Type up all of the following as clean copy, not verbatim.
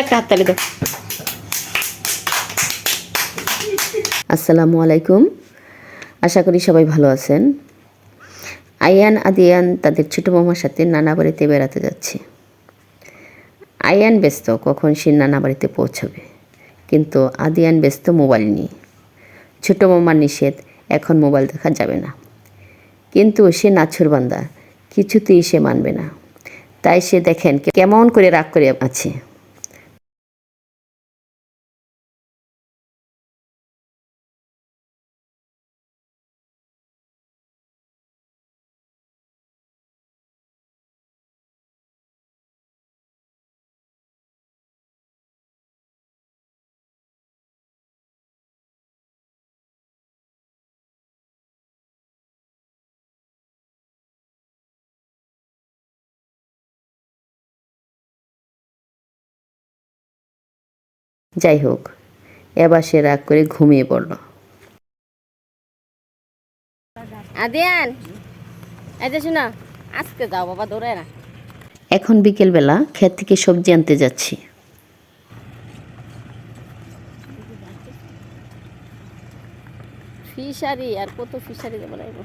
একটা হাততালি দাও। আসসালামু আলাইকুম, আশা করি সবাই ভালো আছেন। আয়ান আদিয়ান তাদের ছোটো মামার সাথে নানা বাড়িতে বেড়াতে যাচ্ছে। আয়ান ব্যস্ত কখন সে নানা বাড়িতে পৌঁছাবে, কিন্তু আদিয়ান ব্যস্ত মোবাইল নিয়ে। ছোটো মামার নিষেধ, এখন মোবাইল দেখা যাবে না, কিন্তু সে নাছোড়বান্দা, কিছুতেই সে মানবে না। তাই সে দেখেন কেমন করে রাগ করে আছে। যাই হোক, এবার সে রাগ করে ঘুমিয়ে পড়ল। আদিয়ান, এই যে শোনা, আজকে যাও বাবা, দৌড়ে না। এখন বিকেলবেলা ক্ষেত থেকে সবজি আনতে যাচ্ছি। ফিশারি আর কত ফিশারি যাবো লাগবো।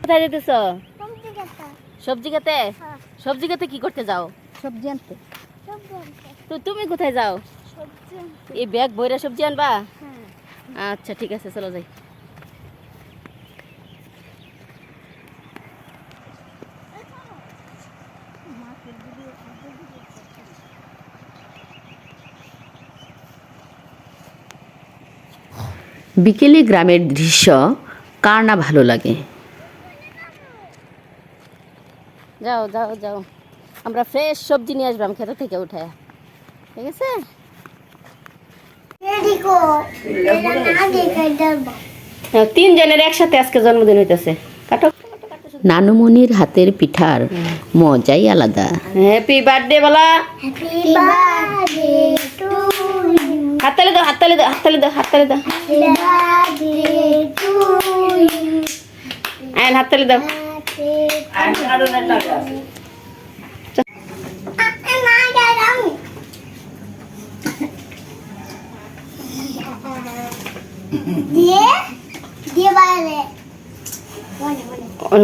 কোথায় যেতেছ? সবজি খেতে। সবজি খেতে কি করতে যাও? সবজি আনতে। তো তুমি কোথায় যাও? এই ব্যাগ বইরা সবজি আনবা? আচ্ছা ঠিক আছে, চলো যাই। বিকেলে গ্রামের দৃশ্য কার না ভালো লাগে। যাও যাও যাও, আমরা ফ্রেশ সবজি নিয়ে আসলাম ক্ষেত থেকে উঠায়, ঠিক আছে? তিনজনের একসাথে আজকে জন্মদিন হইতেছে। কাটো। নানুমণির হাতের পিঠার মজাই আলাদা। হ্যাপি বার্থডে বলা। হাততালি দাও, হাততালি দাও, হাততালি দাও, হাততালি দাও। আয়ন হাততালি দাও।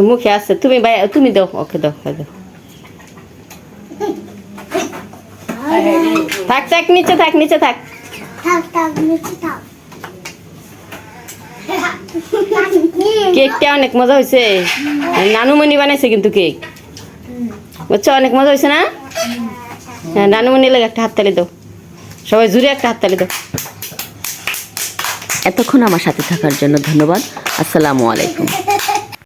মুখে আছে, তুমি তুমি দাও, ওকে দাও, দাও। থাক থাক, নিচে থাক, নিচে থাক। কেকটা অনেক মজা হয়েছে, নানুমণি বানাইছে কিন্তু কেক, বুঝছো? অনেক মজা হয়েছে না? হ্যাঁ, নানুমণি লাগে একটা হাততালি দাও, সবাই জুড়ে একটা হাততালি দাও। এতক্ষণ আমার সাথে থাকার জন্য ধন্যবাদ। আসসালামু আলাইকুম।